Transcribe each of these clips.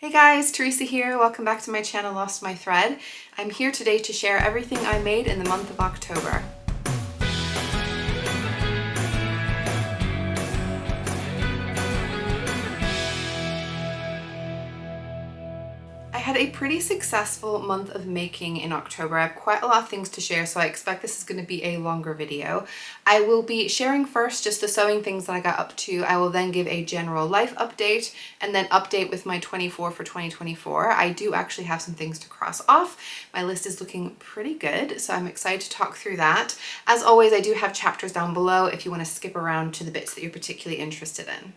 Hey guys, Teresa here. Welcome back to my channel, Lost My Thread. I'm here today to share everything I made in the month of October. I had a pretty successful month of making in October. I have quite a lot of things to share, so I expect this is going to be a longer video. I will be sharing first just the sewing things that I got up to. I will then give a general life update and then update with my 24 for 2024. I do actually have some things to cross off. My list is looking pretty good, so I'm excited to talk through that. As always, I do have chapters down below if you want to skip around to the bits that you're particularly interested in.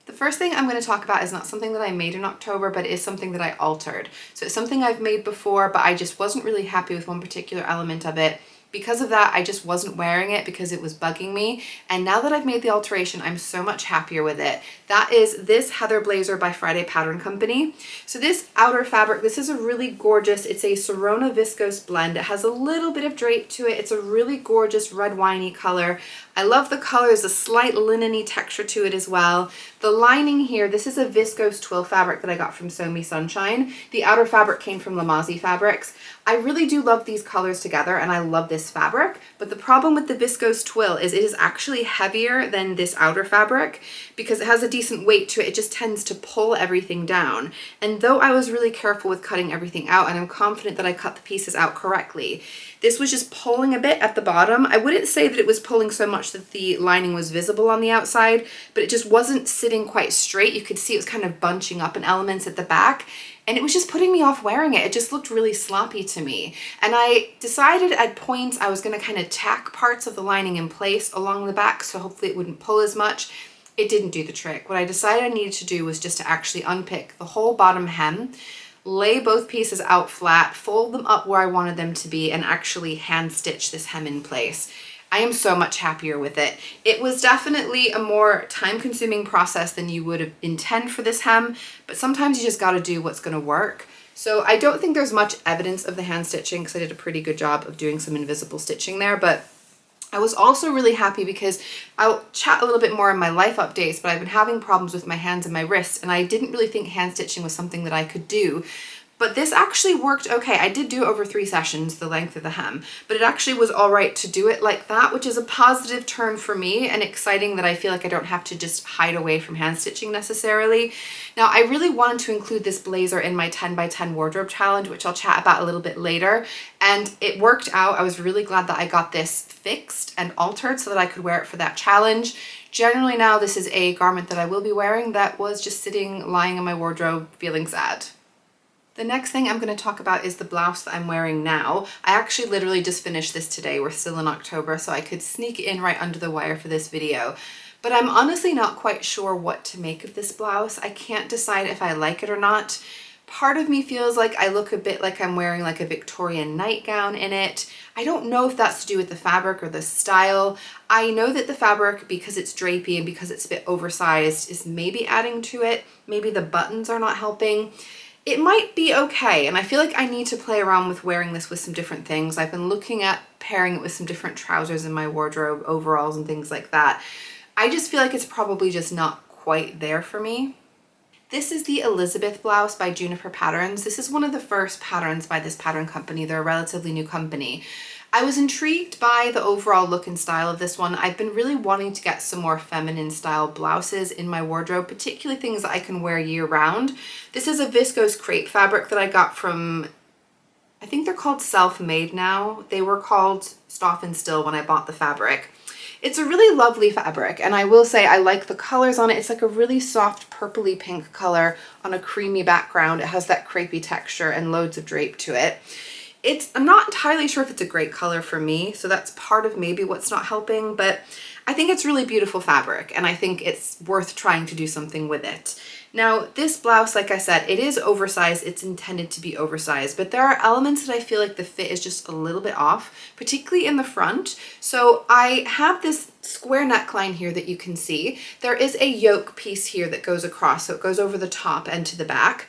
The first thing I'm going to talk about is not something that I made in October, but it is something that I altered. So it's something I've made before, but I just wasn't really happy with one particular element of it. Because of that, I just wasn't wearing it because it was bugging me. And now that I've made the alteration, I'm so much happier with it. That is this Heather Blazer by Friday Pattern Company. So this outer fabric, this is a really gorgeous, it's a Sorona viscose blend. It has a little bit of drape to it. It's a really gorgeous red winey color. I love the color. There's a slight linen-y texture to it as well. The lining here, this is a viscose twill fabric that I got from Sew Me Sunshine. The outer fabric came from Lamazi Fabrics. I really do love these colors together and I love this fabric, but the problem with the viscose twill is it is actually heavier than this outer fabric because it has a decent weight to it. It just tends to pull everything down. And though I was really careful with cutting everything out, and I'm confident that I cut the pieces out correctly, this was just pulling a bit at the bottom. I wouldn't say that it was pulling so much that the lining was visible on the outside, but it just wasn't sitting quite straight. You could see it was kind of bunching up in elements at the back, and it was just putting me off wearing it. It just looked really sloppy to me. And I decided at points I was gonna kind of tack parts of the lining in place along the back so hopefully it wouldn't pull as much. It didn't do the trick. What I decided I needed to do was just to actually unpick the whole bottom hem, lay both pieces out flat, fold them up where I wanted them to be, and actually hand stitch this hem in place. I am so much happier with it. It was definitely a more time-consuming process than you would intend for this hem, but sometimes you just gotta do what's gonna work. So I don't think there's much evidence of the hand stitching because I did a pretty good job of doing some invisible stitching there, but I was also really happy because I'll chat a little bit more in my life updates, but I've been having problems with my hands and my wrists, and I didn't really think hand stitching was something that I could do. But this actually worked okay. I did do it over 3 sessions, the length of the hem, but it actually was all right to do it like that, which is a positive turn for me and exciting that I feel like I don't have to just hide away from hand stitching necessarily. Now, I really wanted to include this blazer in my 10 by 10 wardrobe challenge, which I'll chat about a little bit later, and it worked out. I was really glad that I got this fixed and altered so that I could wear it for that challenge. Generally now, this is a garment that I will be wearing that was just sitting, lying in my wardrobe, feeling sad. The next thing I'm going to talk about is the blouse that I'm wearing now. I actually literally just finished this today. We're still in October, so I could sneak in right under the wire for this video. But I'm honestly not quite sure what to make of this blouse. I can't decide if I like it or not. Part of me feels like I look a bit like I'm wearing like a Victorian nightgown in it. I don't know if that's to do with the fabric or the style. I know that the fabric, because it's drapey and because it's a bit oversized, is maybe adding to it. Maybe the buttons are not helping. It might be okay, and I feel like I need to play around with wearing this with some different things. I've been looking at pairing it with some different trousers in my wardrobe, overalls and things like that. I just feel like it's probably just not quite there for me. This is the Elizabeth blouse by Juniper Patterns. This is one of the first patterns by this pattern company. They're a relatively new company. I was intrigued by the overall look and style of this one. I've been really wanting to get some more feminine style blouses in my wardrobe, particularly things that I can wear year round. This is a viscose crepe fabric that I got from, I think they're called Selfmade now. They were called Stop and Still when I bought the fabric. It's a really lovely fabric, and I will say I like the colors on it. It's like a really soft purpley pink color on a creamy background. It has that crepey texture and loads of drape to it. I'm not entirely sure if it's a great color for me, so that's part of maybe what's not helping, but I think it's really beautiful fabric, and I think it's worth trying to do something with it. Now, this blouse, like I said, it is oversized. It's intended to be oversized, but there are elements that I feel like the fit is just a little bit off, particularly in the front. So I have this square neckline here that you can see. There is a yoke piece here that goes across, so it goes over the top and to the back.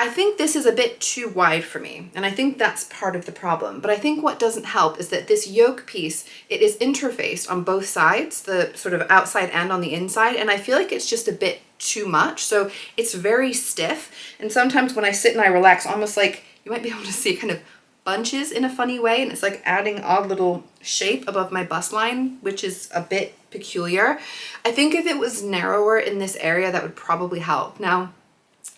I think this is a bit too wide for me, and I think that's part of the problem. But I think what doesn't help is that this yoke piece, it is interfaced on both sides, the sort of outside and on the inside, and I feel like it's just a bit too much. So it's very stiff, and sometimes when I sit and I relax, almost like you might be able to see it kind of bunches in a funny way, and it's like adding odd little shape above my bust line, which is a bit peculiar. I think if it was narrower in this area, that would probably help. Now,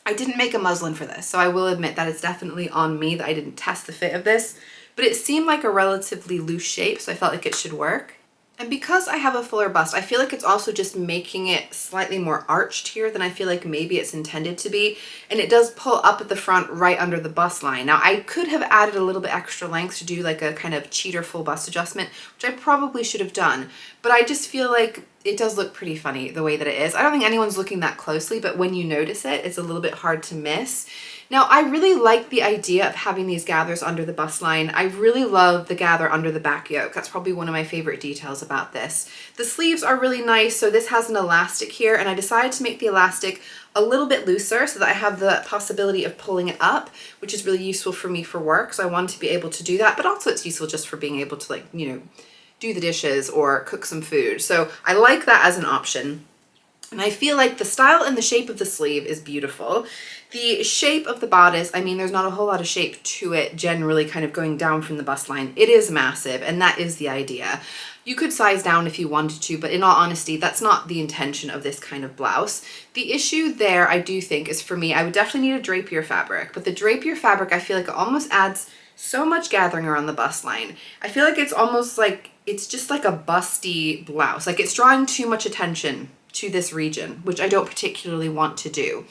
I didn't make a muslin for this, so I will admit that it's definitely on me that I didn't test the fit of this, but it seemed like a relatively loose shape, so I felt like it should work. And because I have a fuller bust, I feel like it's also just making it slightly more arched here than I feel like maybe it's intended to be. And it does pull up at the front right under the bust line. Now I could have added a little bit extra length to do like a kind of cheater full bust adjustment, which I probably should have done. But I just feel like it does look pretty funny the way that it is. I don't think anyone's looking that closely, but when you notice it, it's a little bit hard to miss. Now, I really like the idea of having these gathers under the bust line. I really love the gather under the back yoke. That's probably one of my favorite details about this. The sleeves are really nice, so this has an elastic here, and I decided to make the elastic a little bit looser so that I have the possibility of pulling it up, which is really useful for me for work, so I wanted to be able to do that, but also it's useful just for being able to, like, you know, do the dishes or cook some food. So I like that as an option. And I feel like the style and the shape of the sleeve is beautiful. The shape of the bodice, I mean, there's not a whole lot of shape to it generally kind of going down from the bust line. It is massive, and that is the idea. You could size down if you wanted to, but in all honesty, that's not the intention of this kind of blouse. The issue there, I do think, is for me, I would definitely need a drapier fabric, but the drapier fabric, I feel like it almost adds so much gathering around the bust line. I feel like it's almost like, it's just like a busty blouse. Like it's drawing too much attention to this region, which I don't particularly want to do.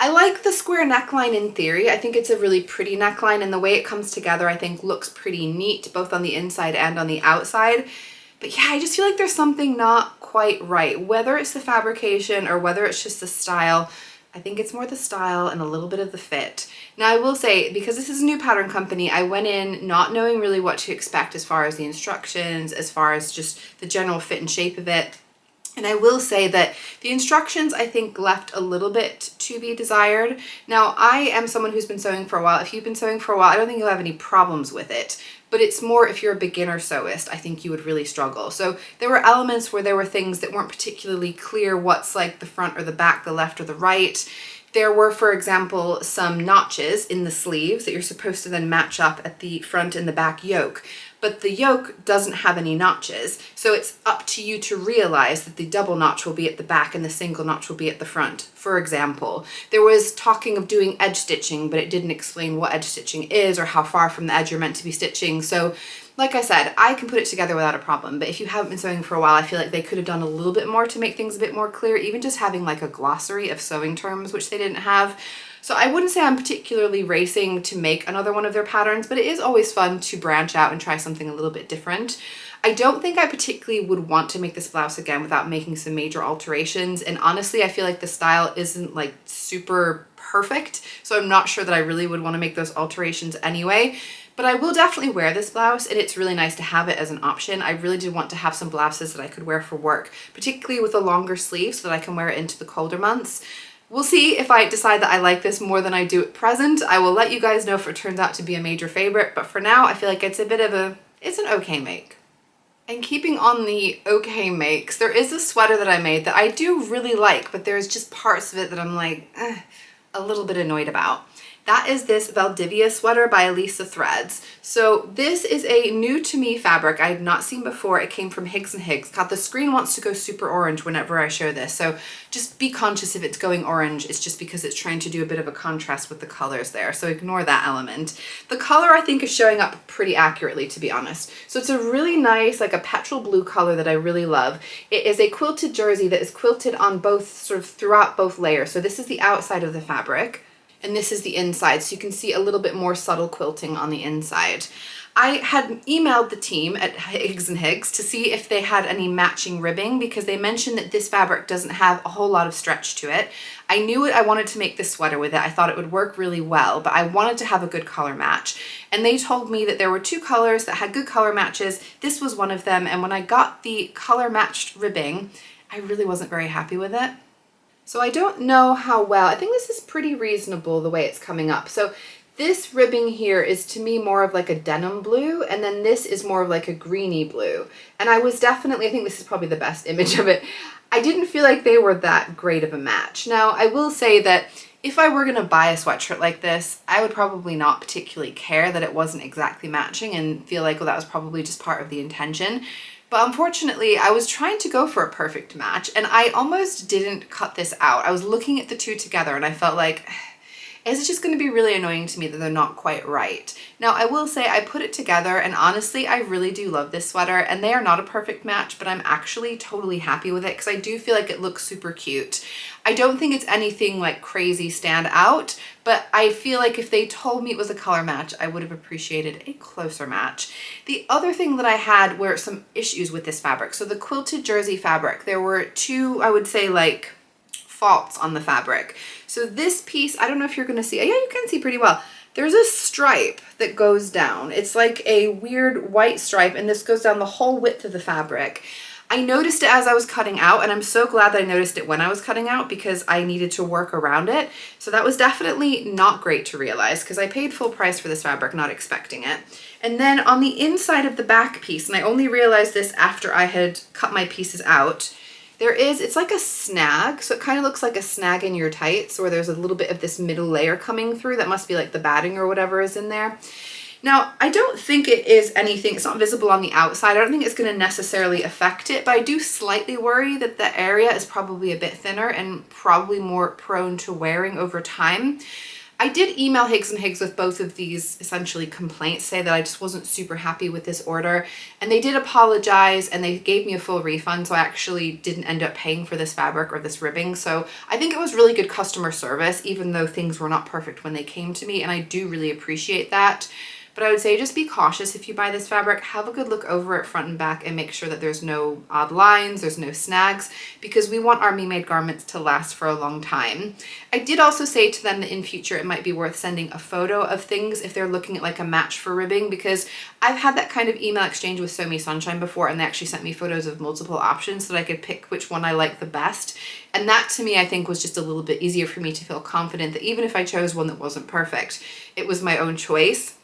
I like the square neckline in theory. I think it's a really pretty neckline, and the way it comes together I think looks pretty neat both on the inside and on the outside. But yeah, I just feel like there's something not quite right. Whether it's the fabrication or whether it's just the style, I think it's more the style and a little bit of the fit. Now I will say, because this is a new pattern company, I went in not knowing really what to expect as far as the instructions, as far as just the general fit and shape of it. And I will say that the instructions, I think, left a little bit to be desired. Now, I am someone who's been sewing for a while. If you've been sewing for a while, I don't think you'll have any problems with it. But it's more if you're a beginner sewist, I think you would really struggle. So there were elements where there were things that weren't particularly clear what's like the front or the back, the left or the right. There were, for example, some notches in the sleeves that you're supposed to then match up at the front and the back yoke. But the yoke doesn't have any notches, so it's up to you to realize that the double notch will be at the back and the single notch will be at the front. For example, there was talking of doing edge stitching, but it didn't explain what edge stitching is or how far from the edge you're meant to be stitching. So like I said, I can put it together without a problem, but if you haven't been sewing for a while, I feel like they could have done a little bit more to make things a bit more clear, even just having like a glossary of sewing terms, which they didn't have. So I wouldn't say I'm particularly racing to make another one of their patterns, but it is always fun to branch out and try something a little bit different. I don't think I particularly would want to make this blouse again without making some major alterations. And honestly, I feel like the style isn't like super perfect, so I'm not sure that I really would want to make those alterations anyway. But I will definitely wear this blouse, and it's really nice to have it as an option. I really did want to have some blouses that I could wear for work, particularly with a longer sleeve so that I can wear it into the colder months. We'll see if I decide that I like this more than I do at present. I will let you guys know if it turns out to be a major favorite, but for now I feel like it's a bit of it's an okay make. And keeping on the okay makes, there is a sweater that I made that I do really like, but there's just parts of it that I'm like, a little bit annoyed about. That is this Valdivia sweater by Alissah Threads. So this is a new to me fabric I had not seen before. It came from Higgs and Higgs. God, the screen wants to go super orange whenever I show this. So just be conscious if it's going orange. It's just because it's trying to do a bit of a contrast with the colors there. So ignore that element. The color I think is showing up pretty accurately, to be honest. So it's a really nice, like a petrol blue color that I really love. It is a quilted jersey that is quilted on both, sort of throughout both layers. So this is the outside of the fabric, and this is the inside, so you can see a little bit more subtle quilting on the inside. I had emailed the team at Higgs and Higgs to see if they had any matching ribbing, because they mentioned that this fabric doesn't have a whole lot of stretch to it. I knew I wanted to make this sweater with it. I thought it would work really well, but I wanted to have a good color match. And they told me that there were two colors that had good color matches. This was one of them, and when I got the color matched ribbing, I really wasn't very happy with it. So I don't know how well, I think this is pretty reasonable the way it's coming up. So this ribbing here is to me more of like a denim blue, and then this is more of like a greeny blue. And I was definitely, I think this is probably the best image of it. I didn't feel like they were that great of a match. Now, I will say that if I were gonna buy a sweatshirt like this, I would probably not particularly care that it wasn't exactly matching and feel like, well, that was probably just part of the intention. But unfortunately, I was trying to go for a perfect match and I almost didn't cut this out. I was looking at the two together and I felt like, is it just going to be really annoying to me that they're not quite right? Now, I will say I put it together and honestly, I really do love this sweater and they are not a perfect match, but I'm actually totally happy with it because I do feel like it looks super cute. I don't think it's anything like crazy stand out, but I feel like if they told me it was a color match, I would have appreciated a closer match. The other thing that I had were some issues with this fabric. So the quilted jersey fabric, there were two, I would say like faults on the fabric. So this piece, I don't know if you're gonna see, yeah, you can see pretty well. There's a stripe that goes down. It's like a weird white stripe and this goes down the whole width of the fabric. I noticed it as I was cutting out and I'm so glad that I noticed it when I was cutting out because I needed to work around it. So that was definitely not great to realize because I paid full price for this fabric, not expecting it. And then on the inside of the back piece, and I only realized this after I had cut my pieces out, it's like a snag. So it kind of looks like a snag in your tights where there's a little bit of this middle layer coming through. That must be like the batting or whatever is in there. Now, I don't think it is anything, it's not visible on the outside. I don't think it's going to necessarily affect it, but I do slightly worry that the area is probably a bit thinner and probably more prone to wearing over time. I did email Higgs and Higgs with both of these essentially complaints, say that I just wasn't super happy with this order, and they did apologize and they gave me a full refund, so I actually didn't end up paying for this fabric or this ribbing. So I think it was really good customer service, even though things were not perfect when they came to me, and I do really appreciate that. But I would say just be cautious if you buy this fabric. Have a good look over it front and back and make sure that there's no odd lines, there's no snags, because we want our me-made garments to last for a long time. I did also say to them that in future it might be worth sending a photo of things if they're looking at like a match for ribbing, because I've had that kind of email exchange with Sew Me Sunshine before and they actually sent me photos of multiple options so that I could pick which one I like the best. And that to me I think was just a little bit easier for me to feel confident that even if I chose one that wasn't perfect, it was my own choice.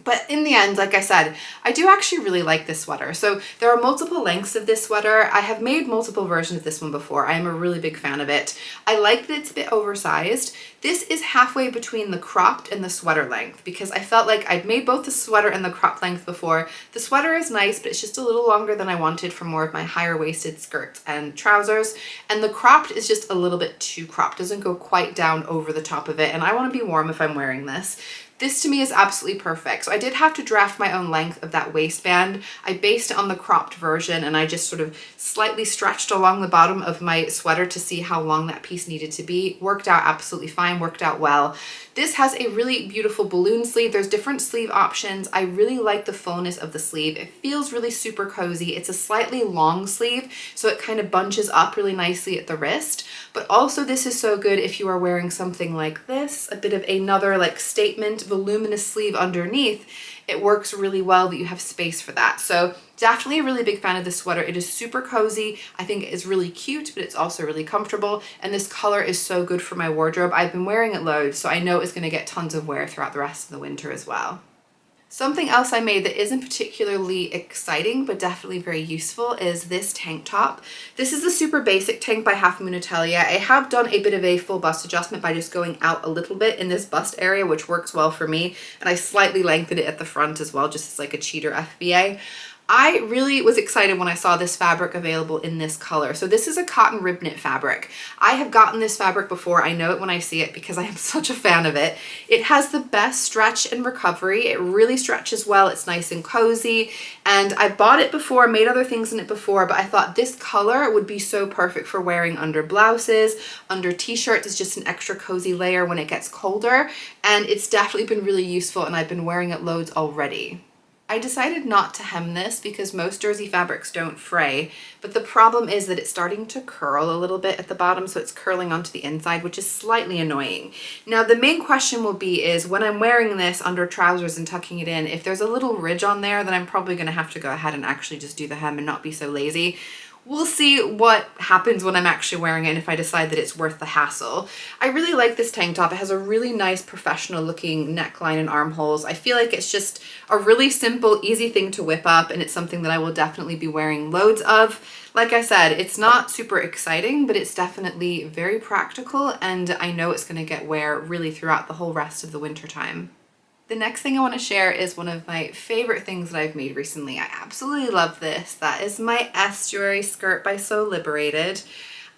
But in the end, like I said, I do actually really like this sweater. So there are multiple lengths of this sweater. I have made multiple versions of this one before. I am a really big fan of it. I like that it's a bit oversized. This is halfway between the cropped and the sweater length because I felt like I'd made both the sweater and the cropped length before. The sweater is nice, but it's just a little longer than I wanted for more of my higher waisted skirts and trousers. And the cropped is just a little bit too cropped, doesn't go quite down over the top of it. And I want to be warm if I'm wearing this. This to me is absolutely perfect. So I did have to draft my own length of that waistband. I based it on the cropped version and I just sort of slightly stretched along the bottom of my sweater to see how long that piece needed to be. Worked out absolutely fine, worked out well. This has a really beautiful balloon sleeve. There's different sleeve options. I really like the fullness of the sleeve. It feels really super cozy. It's a slightly long sleeve, so it kind of bunches up really nicely at the wrist. But also this is so good if you are wearing something like this, a bit of another like statement voluminous sleeve underneath. It works really well that you have space for that. So definitely a really big fan of this sweater. It is super cozy. I think it is really cute, but it's also really comfortable. And this color is so good for my wardrobe. I've been wearing it loads, so I know it's going to get tons of wear throughout the rest of the winter as well. Something else I made that isn't particularly exciting, but definitely very useful is this tank top. This is the super basic tank by Halfmoon Atelier. I have done a bit of a full bust adjustment by just going out a little bit in this bust area, which works well for me. And I slightly lengthened it at the front as well, just as like a cheater FBA. I really was excited when I saw this fabric available in this color. So this is a cotton rib knit fabric. I have gotten this fabric before. I know it when I see it because I am such a fan of it. It has the best stretch and recovery. It really stretches well. It's nice and cozy. And I bought it before, made other things in it before, but I thought this color would be so perfect for wearing under blouses, under t-shirts. It's just an extra cozy layer when it gets colder. And it's definitely been really useful and I've been wearing it loads already. I decided not to hem this because most jersey fabrics don't fray, but the problem is that it's starting to curl a little bit at the bottom, so it's curling onto the inside, which is slightly annoying. Now, the main question will be is when I'm wearing this under trousers and tucking it in, if there's a little ridge on there, then I'm probably going to have to go ahead and actually just do the hem and not be so lazy. We'll see what happens when I'm actually wearing it and if I decide that it's worth the hassle. I really like this tank top. It has a really nice professional looking neckline and armholes. I feel like it's just a really simple, easy thing to whip up, and it's something that I will definitely be wearing loads of. Like I said, it's not super exciting, but it's definitely very practical, and I know it's going to get wear really throughout the whole rest of the winter time. The next thing I want to share is one of my favorite things that I've made recently. I absolutely love this. That is my Estuary Skirt by Sew Liberated.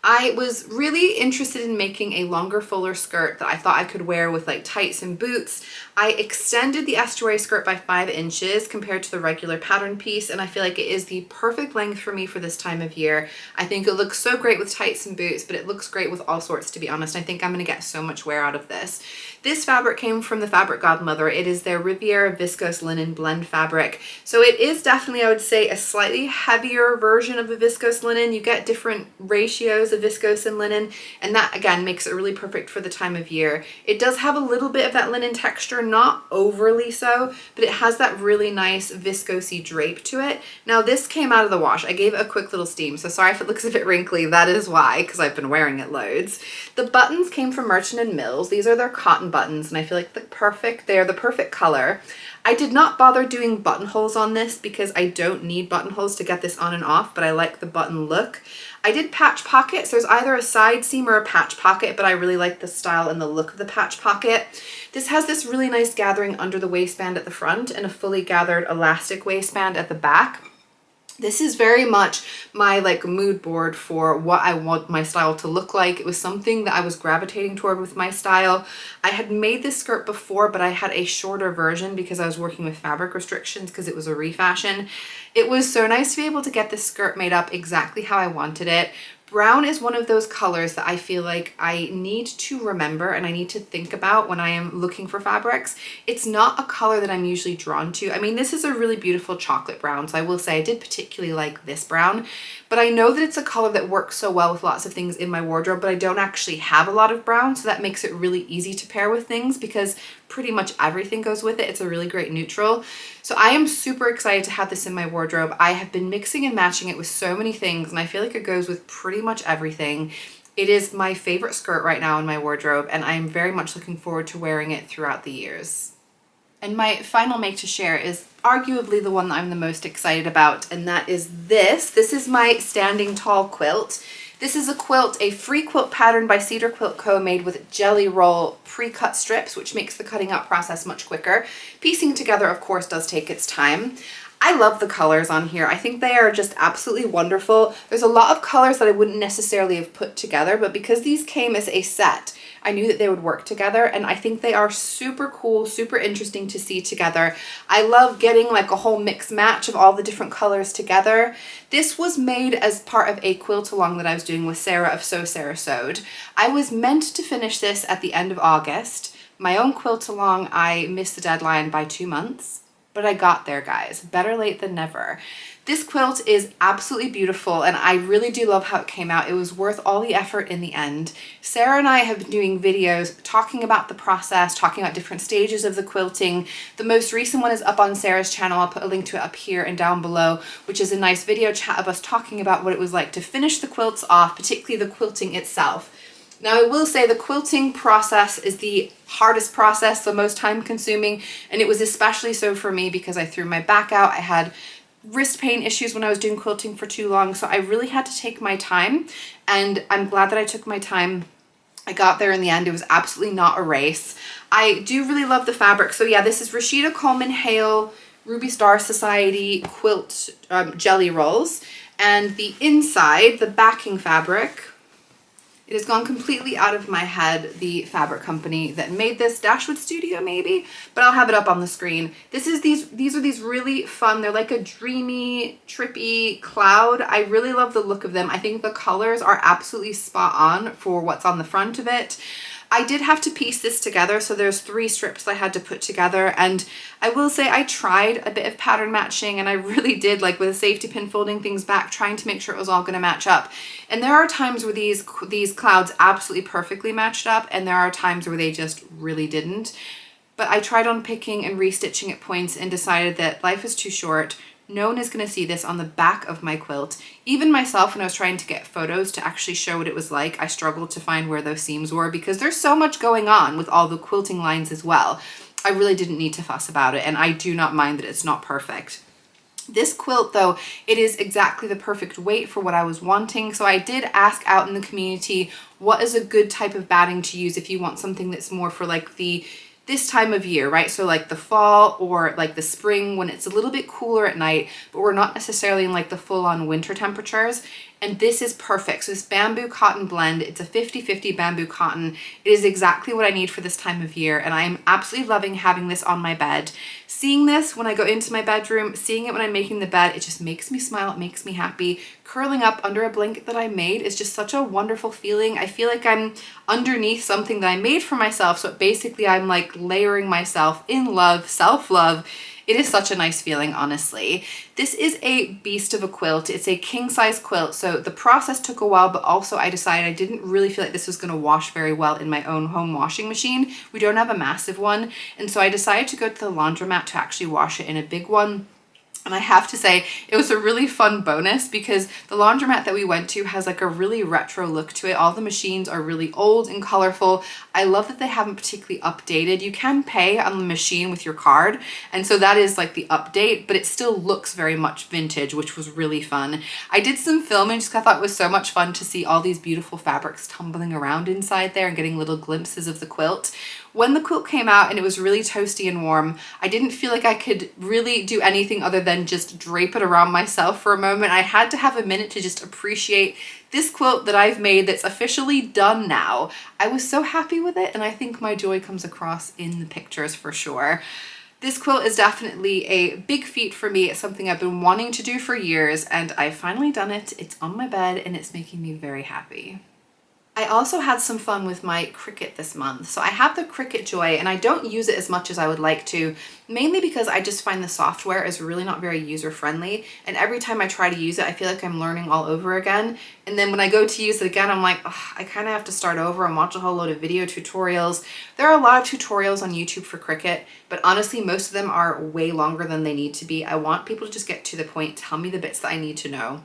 I was really interested in making a longer, fuller skirt that I thought I could wear with like tights and boots. I extended the estuary skirt by 5 inches compared to the regular pattern piece, and I feel like it is the perfect length for me for this time of year. I think it looks so great with tights and boots, but it looks great with all sorts, to be honest. I think I'm gonna get so much wear out of this. This fabric came from the Fabric Godmother. It is their Riviera viscose linen blend fabric. So it is definitely, I would say, a slightly heavier version of a viscose linen. You get different ratios of viscose and linen, and that again makes it really perfect for the time of year. It does have a little bit of that linen texture, not overly so, but it has that really nice viscosey drape to it. Now this came out of the wash. I gave it a quick little steam, so sorry if it looks a bit wrinkly. That is why, because I've been wearing it loads. The buttons came from Merchant & Mills. These are their cotton buttons, and I feel like they're the perfect color. I did not bother doing buttonholes on this because I don't need buttonholes to get this on and off, but I like the button look. I did patch pockets. There's either a side seam or a patch pocket, but I really like the style and the look of the patch pocket. This has this really nice gathering under the waistband at the front and a fully gathered elastic waistband at the back. This is very much my like mood board for what I want my style to look like. It was something that I was gravitating toward with my style. I had made this skirt before, but I had a shorter version because I was working with fabric restrictions because it was a refashion. It was so nice to be able to get this skirt made up exactly how I wanted it. Brown is one of those colors that I feel like I need to remember and I need to think about when I am looking for fabrics. It's not a color that I'm usually drawn to. I mean, this is a really beautiful chocolate brown, so I will say I did particularly like this brown, but I know that it's a color that works so well with lots of things in my wardrobe, but I don't actually have a lot of brown, so that makes it really easy to pair with things because pretty much everything goes with it. It's a really great neutral. So I am super excited to have this in my wardrobe. I have been mixing and matching it with so many things, and I feel like it goes with pretty much everything. It is my favorite skirt right now in my wardrobe, and I am very much looking forward to wearing it throughout the years. And my final make to share is arguably the one that I'm the most excited about, and that is this. This is my standing tall quilt. This is a quilt, a free quilt pattern by Cedar Quilt Co, made with jelly roll pre-cut strips, which makes the cutting out process much quicker. Piecing together, of course, does take its time. I love the colors on here. I think they are just absolutely wonderful. There's a lot of colors that I wouldn't necessarily have put together, but because these came as a set, I knew that they would work together, and I think they are super cool, super interesting to see together. I love getting like a whole mix match of all the different colors together. This was made as part of a quilt along that I was doing with Sarah of Sew Sarah Sewed. I was meant to finish this at the end of August. My own quilt along, I missed the deadline by 2 months, but I got there, guys. Better late than never. This quilt is absolutely beautiful, and I really do love how it came out. It was worth all the effort in the end. Sarah and I have been doing videos talking about the process, talking about different stages of the quilting. The most recent one is up on Sarah's channel. I'll put a link to it up here and down below, which is a nice video chat of us talking about what it was like to finish the quilts off, particularly the quilting itself. Now, I will say the quilting process is the hardest process, the most time consuming, and it was especially so for me because I threw my back out. I had wrist pain issues when I was doing quilting for too long, so I really had to take my time, and I'm glad that I took my time. I got there in the end. It was absolutely not a race. I do really love the fabric. So yeah, this is Rashida Coleman Hale Ruby Star Society quilt jelly rolls, and the inside, the backing fabric, it has gone completely out of my head, the fabric company that made this, Dashwood Studio maybe, but I'll have it up on the screen. These are these really fun, they're like a dreamy, trippy cloud. I really love the look of them. I think the colors are absolutely spot on for what's on the front of it. I did have to piece this together, so there's 3 strips I had to put together, and I will say I tried a bit of pattern matching, and I really did, like with a safety pin, folding things back, trying to make sure it was all going to match up. And there are times where these clouds absolutely perfectly matched up, and there are times where they just really didn't. But I tried on picking and restitching at points and decided that life is too short. no one is going to see this on the back of my quilt. Even myself, when I was trying to get photos to actually show what it was like, I struggled to find where those seams were because there's so much going on with all the quilting lines as well. I really didn't need to fuss about it, and I do not mind that it's not perfect. This quilt though, it is exactly the perfect weight for what I was wanting. So I did ask out in the community, what is a good type of batting to use if you want something that's more for like this time of year, right? So like the fall or like the spring when it's a little bit cooler at night, but we're not necessarily in like the full-on winter temperatures. And this is perfect. So this bamboo cotton blend, it's a 50-50 bamboo cotton. It is exactly what I need for this time of year. And I'm absolutely loving having this on my bed. Seeing this when I go into my bedroom, seeing it when I'm making the bed, it just makes me smile, it makes me happy. Curling up under a blanket that I made is just such a wonderful feeling. I feel like I'm underneath something that I made for myself. So basically I'm like layering myself in love, self-love. It is such a nice feeling, honestly. This is a beast of a quilt. It's a king size quilt. So the process took a while, but also I decided I didn't really feel like this was gonna wash very well in my own home washing machine. We don't have a massive one. And so I decided to go to the laundromat to actually wash it in a big one. And I have to say, it was a really fun bonus because the laundromat that we went to has like a really retro look to it. All the machines are really old and colorful. I love that they haven't particularly updated. You can pay on the machine with your card, and so that is like the update, but it still looks very much vintage, which was really fun. I did some filming just because I thought it was so much fun to see all these beautiful fabrics tumbling around inside there and getting little glimpses of the quilt. When the quilt came out and it was really toasty and warm, I didn't feel like I could really do anything other than just drape it around myself for a moment. I had to have a minute to just appreciate this quilt that I've made that's officially done now. I was so happy with it, and I think my joy comes across in the pictures for sure. This quilt is definitely a big feat for me. It's something I've been wanting to do for years, and I've finally done it. It's on my bed and it's making me very happy. I also had some fun with my Cricut this month. So I have the Cricut Joy, and I don't use it as much as I would like to, mainly because I just find the software is really not very user-friendly. And every time I try to use it, I feel like I'm learning all over again. And then when I go to use it again, I'm like, oh, I kind of have to start over and watch a whole load of video tutorials. There are a lot of tutorials on YouTube for Cricut, but honestly, most of them are way longer than they need to be. I want people to just get to the point, tell me the bits that I need to know.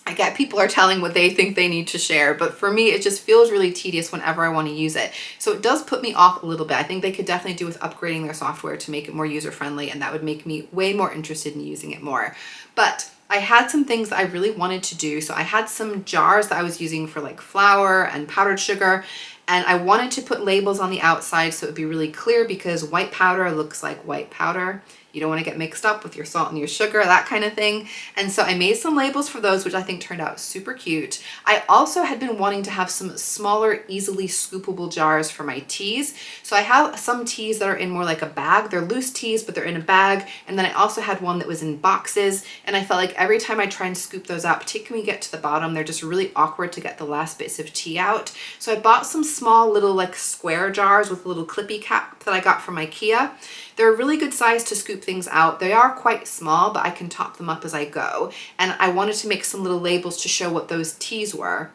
I get people are telling what they think they need to share, but for me, it just feels really tedious whenever I want to use it. So it does put me off a little bit. I think they could definitely do with upgrading their software to make it more user-friendly, and that would make me way more interested in using it more. But I had some things that I really wanted to do. So I had some jars that I was using for like flour and powdered sugar, and I wanted to put labels on the outside so it would be really clear because white powder looks like white powder. You don't want to get mixed up with your salt and your sugar, that kind of thing. And so I made some labels for those, which I think turned out super cute. I also had been wanting to have some smaller, easily scoopable jars for my teas. So I have some teas that are in more like a bag. They're loose teas, but they're in a bag. And then I also had one that was in boxes. And I felt like every time I try and scoop those out, particularly when you get to the bottom, they're just really awkward to get the last bits of tea out. So I bought some small little like square jars with a little clippy cap that I got from IKEA. They're a really good size to scoop things out. They are quite small, but I can top them up as I go. And I wanted to make some little labels to show what those teas were.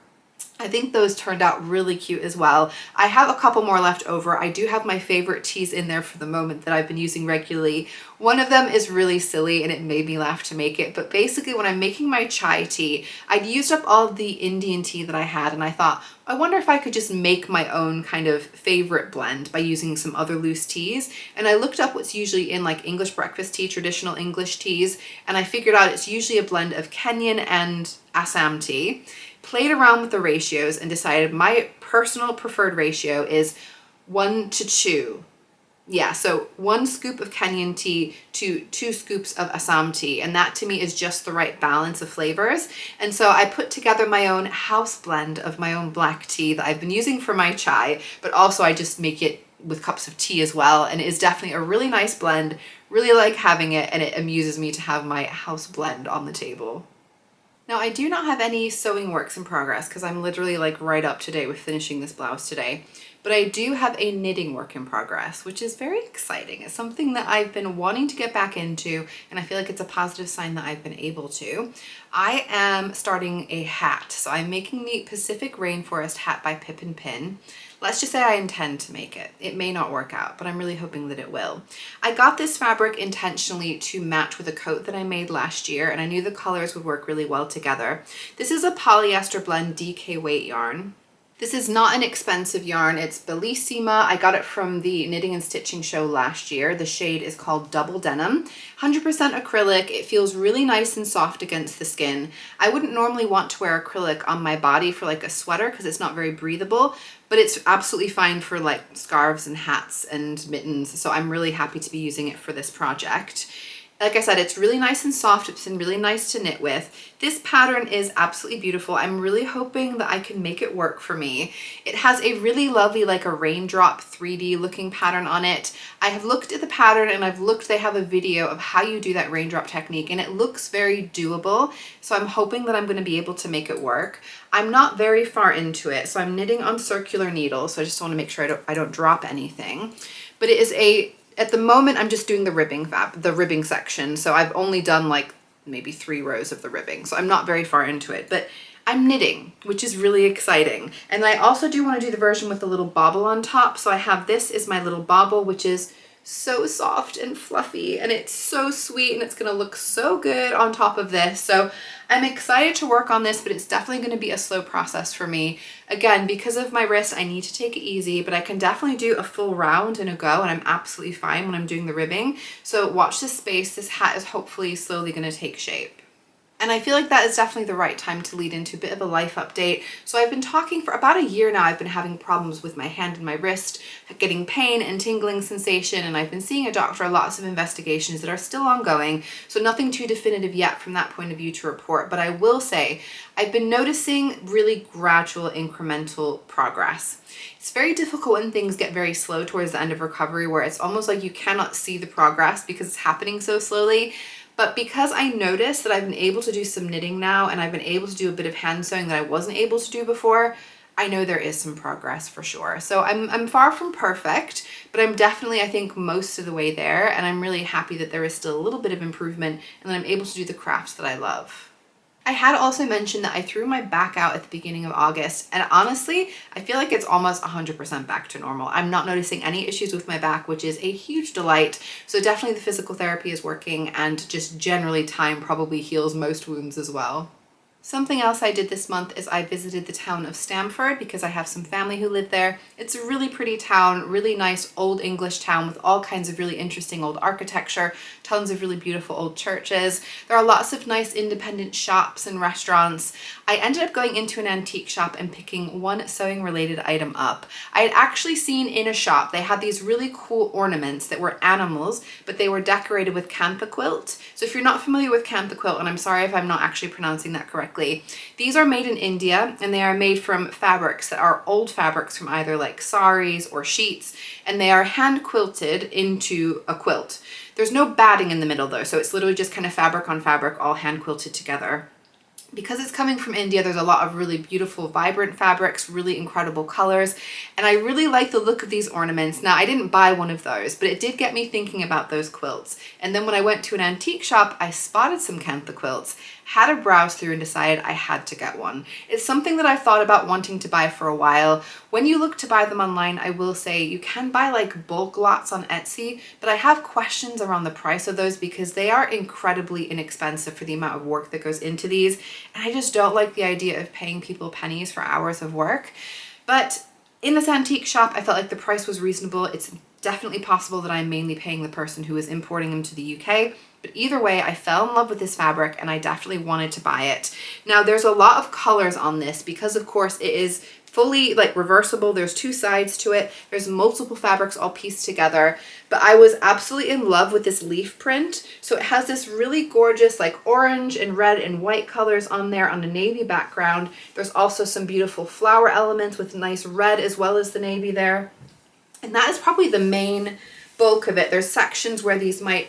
I think those turned out really cute as well. I have a couple more left over. I do have my favorite teas in there for the moment that I've been using regularly. One of them is really silly and it made me laugh to make it, but basically when I'm making my chai tea, I'd used up all of the Indian tea that I had, and I thought, I wonder if I could just make my own kind of favorite blend by using some other loose teas. And I looked up what's usually in like English breakfast tea, traditional English teas, and I figured out it's usually a blend of Kenyan and Assam tea. Played around with the ratios and decided my personal preferred ratio is 1 to 2. Yeah, so 1 scoop of Kenyan tea to 2 scoops of Assam tea. And that to me is just the right balance of flavors. And so I put together my own house blend of my own black tea that I've been using for my chai, but also I just make it with cups of tea as well. And it is definitely a really nice blend. Really like having it, and it amuses me to have my house blend on the table. Now I do not have any sewing works in progress because I'm literally like right up to date with finishing this blouse today, but I do have a knitting work in progress, which is very exciting. It's something that I've been wanting to get back into, and I feel like it's a positive sign that I've been able to. I am starting a hat. So I'm making the Pacific Rainforest hat by Pip and Pin. Let's just say I intend to make it. It may not work out, but I'm really hoping that it will. I got this fabric intentionally to match with a coat that I made last year, and I knew the colors would work really well together. This is a polyester blend DK weight yarn. This is not an expensive yarn. It's Bellissima. I got it from the Knitting and Stitching show last year. The shade is called Double Denim. 100% acrylic. It feels really nice and soft against the skin. I wouldn't normally want to wear acrylic on my body for like a sweater because it's not very breathable, but it's absolutely fine for like scarves and hats and mittens. So I'm really happy to be using it for this project. Like I said, it's really nice and soft. It's been really nice to knit with. This pattern is absolutely beautiful. I'm really hoping that I can make it work for me. It has a really lovely, like a raindrop 3D looking pattern on it. I have looked at the pattern and they have a video of how you do that raindrop technique, and it looks very doable. So I'm hoping that I'm going to be able to make it work. I'm not very far into it, so I'm knitting on circular needles. So I just want to make sure I don't drop anything. But it is at the moment, I'm just doing the ribbing section. So I've only done like maybe 3 rows of the ribbing. So I'm not very far into it, but I'm knitting, which is really exciting. And I also do want to do the version with the little bobble on top. So I have this is my little bobble, which is so soft and fluffy, and it's so sweet, and it's going to look so good on top of this. So I'm excited to work on this, but it's definitely going to be a slow process for me. Again, because of my wrist, I need to take it easy, but I can definitely do a full round in a go, and I'm absolutely fine when I'm doing the ribbing. So watch this space. This hat is hopefully slowly going to take shape. And I feel like that is definitely the right time to lead into a bit of a life update. So I've been talking for about a year now. I've been having problems with my hand and my wrist, getting pain and tingling sensation, and I've been seeing a doctor, lots of investigations that are still ongoing. So nothing too definitive yet from that point of view to report. But I will say I've been noticing really gradual incremental progress. It's very difficult when things get very slow towards the end of recovery, where it's almost like you cannot see the progress because it's happening so slowly. But because I noticed that I've been able to do some knitting now, and I've been able to do a bit of hand sewing that I wasn't able to do before, I know there is some progress for sure. So I'm far from perfect, but I'm definitely, I think, most of the way there. And I'm really happy that there is still a little bit of improvement and that I'm able to do the crafts that I love. I had also mentioned that I threw my back out at the beginning of August, and honestly, I feel like it's almost 100% back to normal. I'm not noticing any issues with my back, which is a huge delight. So definitely the physical therapy is working, and just generally time probably heals most wounds as well. Something else I did this month is I visited the town of Stamford because I have some family who live there. It's a really pretty town, really nice old English town with all kinds of really interesting old architecture, tons of really beautiful old churches. There are lots of nice independent shops and restaurants. I ended up going into an antique shop and picking one sewing related item up. I had actually seen in a shop, they had these really cool ornaments that were animals, but they were decorated with Cantha quilt. So if you're not familiar with Cantha quilt, and I'm sorry if I'm not actually pronouncing that correctly, these are made in India, and they are made from fabrics that are old fabrics from either like saris or sheets, and they are hand quilted into a quilt. There's no batting in the middle though, so it's literally just kind of fabric on fabric, all hand quilted together. Because it's coming from India, there's a lot of really beautiful, vibrant fabrics, really incredible colors, and I really like the look of these ornaments. Now, I didn't buy one of those, but it did get me thinking about those quilts. And then when I went to an antique shop, I spotted some Cantha quilts, had a browse through, and decided I had to get one. It's something that I've thought about wanting to buy for a while. When you look to buy them online, I will say you can buy like bulk lots on Etsy, but I have questions around the price of those because they are incredibly inexpensive for the amount of work that goes into these. And I just don't like the idea of paying people pennies for hours of work. But in this antique shop, I felt like the price was reasonable. It's definitely possible that I'm mainly paying the person who is importing them to the UK. But either way, I fell in love with this fabric and I definitely wanted to buy it. Now, there's a lot of colors on this because, of course, it is fully like reversible. There's 2 sides to it. There's multiple fabrics all pieced together, but I was absolutely in love with this leaf print. So it has this really gorgeous like orange and red and white colors on there on a navy background. There's also some beautiful flower elements with nice red as well as the navy there. And that is probably the main bulk of it. There's sections where these might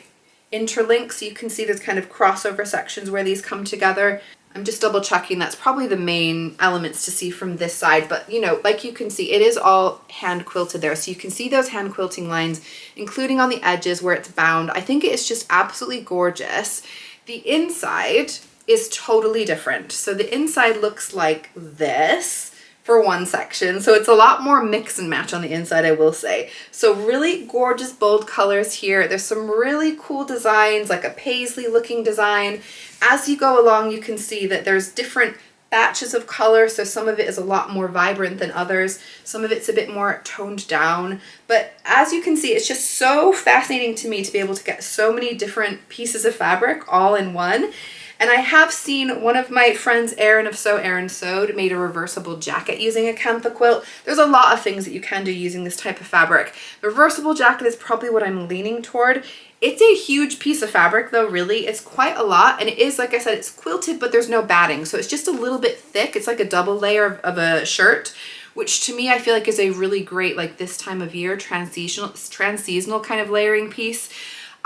interlink, so you can see there's kind of crossover sections where these come together. I'm just double checking, that's probably the main elements to see from this side, but you know, like you can see, it is all hand quilted there. So you can see those hand quilting lines, including on the edges where it's bound. I think it's just absolutely gorgeous. The inside is totally different. So the inside looks like this for one section. So it's a lot more mix and match on the inside, I will say. So really gorgeous bold colors here. There's some really cool designs, like a paisley looking design. As you go along, you can see that there's different batches of color, so some of it is a lot more vibrant than others. Some of it's a bit more toned down. But as you can see, it's just so fascinating to me to be able to get so many different pieces of fabric all in one. And I have seen one of my friends, Erin of Sew Erin Sewed, made a reversible jacket using a cantha quilt. There's a lot of things that you can do using this type of fabric. The reversible jacket is probably what I'm leaning toward. It's a huge piece of fabric though, really. It's quite a lot, and it is, like I said, it's quilted, but there's no batting, so it's just a little bit thick. It's like a double layer of a shirt, which to me I feel like is a really great, like this time of year, trans-seasonal kind of layering piece.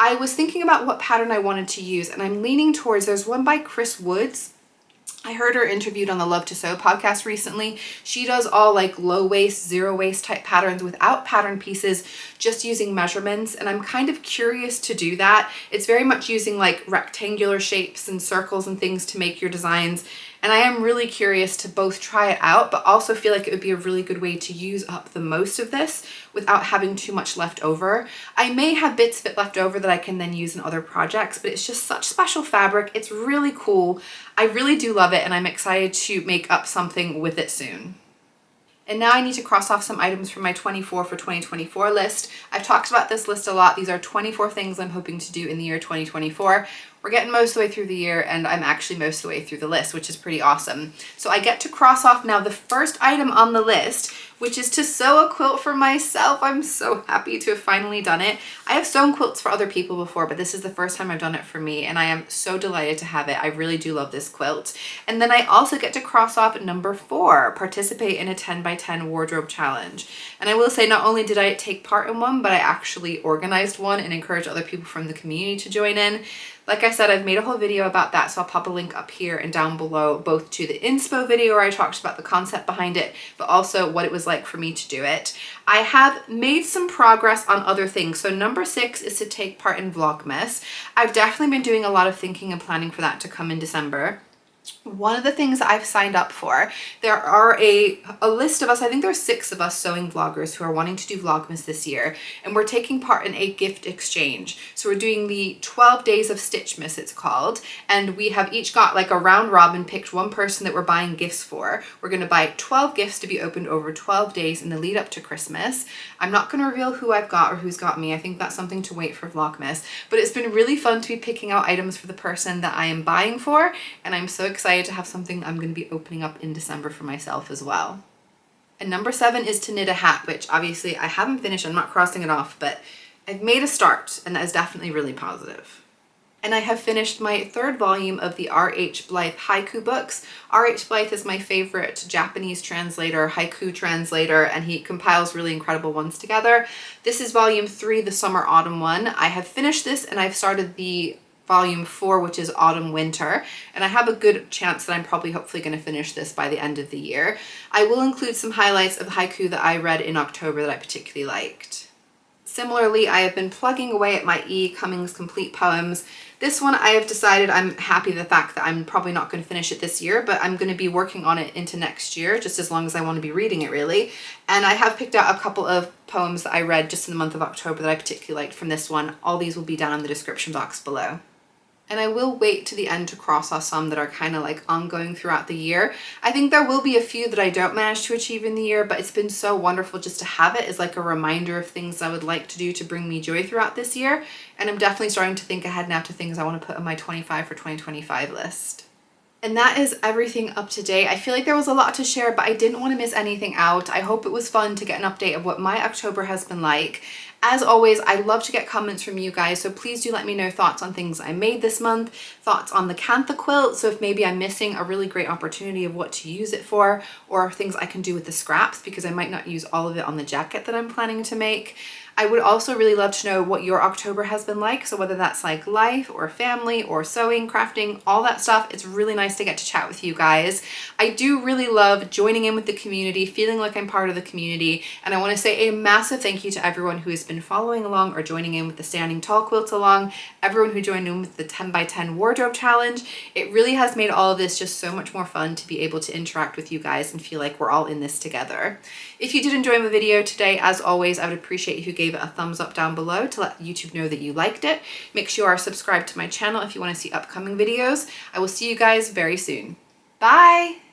I was thinking about what pattern I wanted to use, and I'm leaning towards, there's one by Chris Woods. I heard her interviewed on the Love to Sew podcast recently. She does all like low waist, zero waist type patterns without pattern pieces, just using measurements. And I'm kind of curious to do that. It's very much using like rectangular shapes and circles and things to make your designs. And I am really curious to both try it out, but also feel like it would be a really good way to use up the most of this without having too much left over. I may have bits of it left over that I can then use in other projects, but it's just such special fabric. It's really cool. I really do love it, and I'm excited to make up something with it soon. And now I need to cross off some items from my 24 for 2024 list. I've talked about this list a lot. These are 24 things I'm hoping to do in the year 2024. We're getting most of the way through the year, and I'm actually most of the way through the list, which is pretty awesome. So I get to cross off now the first item on the list, which is to sew a quilt for myself. I'm so happy to have finally done it. I have sewn quilts for other people before, but this is the first time I've done it for me, and I am so delighted to have it. I really do love this quilt. And then I also get to cross off number 4, participate in a 10 by 10 wardrobe challenge. And I will say, not only did I take part in one, but I actually organized one and encouraged other people from the community to join in. Like I said, I've made a whole video about that, so I'll pop a link up here and down below, both to the inspo video where I talked about the concept behind it, but also what it was like for me to do it. I have made some progress on other things. So number 6 is to take part in Vlogmas. I've definitely been doing a lot of thinking and planning for that to come in December. One of the things I've signed up for, there are a list of us, I think there's 6 of us sewing vloggers who are wanting to do Vlogmas this year, and we're taking part in a gift exchange. So we're doing the 12 days of Stitchmas, it's called, and we have each got like a round robin, picked one person that we're buying gifts for. We're going to buy 12 gifts to be opened over 12 days in the lead up to Christmas. I'm not going to reveal who I've got or who's got me. I think that's something to wait for Vlogmas, but it's been really fun to be picking out items for the person that I am buying for, and I'm so excited to have something I'm going to be opening up in December for myself as well. And number 7 is to knit a hat, which obviously I haven't finished. I'm not crossing it off, but I've made a start, and that is definitely really positive. And I have finished my 3rd volume of the R.H. Blythe haiku books. R.H. Blythe is my favorite Japanese translator, haiku translator, and he compiles really incredible ones together. This is volume 3, the summer autumn one. I have finished this, and I've started the volume 4, which is autumn winter, and I have a good chance that I'm probably hopefully going to finish this by the end of the year. I will include some highlights of the haiku that I read in October that I particularly liked. Similarly, I have been plugging away at my E. Cummings Complete Poems. This one I have decided I'm happy the fact that I'm probably not going to finish it this year, but I'm going to be working on it into next year, just as long as I want to be reading it really. And I have picked out a couple of poems that I read just in the month of October that I particularly liked from this one. All these will be down in the description box below. And I will wait to the end to cross off some that are kind of like ongoing throughout the year. I think there will be a few that I don't manage to achieve in the year, but it's been so wonderful just to have it as like a reminder of things I would like to do to bring me joy throughout this year. And I'm definitely starting to think ahead now to things I want to put on my 25 for 2025 list. And that is everything up to date. I feel like there was a lot to share, but I didn't want to miss anything out. I hope it was fun to get an update of what my October has been like. As always, I love to get comments from you guys, so please do let me know thoughts on things I made this month, thoughts on the cantha quilt, so if maybe I'm missing a really great opportunity of what to use it for, or things I can do with the scraps, because I might not use all of it on the jacket that I'm planning to make. I would also really love to know what your October has been like. So whether that's like life or family or sewing, crafting, all that stuff, it's really nice to get to chat with you guys. I do really love joining in with the community, feeling like I'm part of the community. And I want to say a massive thank you to everyone who has been following along or joining in with the Standing Tall Quilt along, everyone who joined in with the 10 by 10 wardrobe challenge. It really has made all of this just so much more fun to be able to interact with you guys and feel like we're all in this together. If you did enjoy my video today, as always, I would appreciate if you gave it a thumbs up down below to let YouTube know that you liked it. Make sure you are subscribed to my channel if you want to see upcoming videos. I will see you guys very soon. Bye!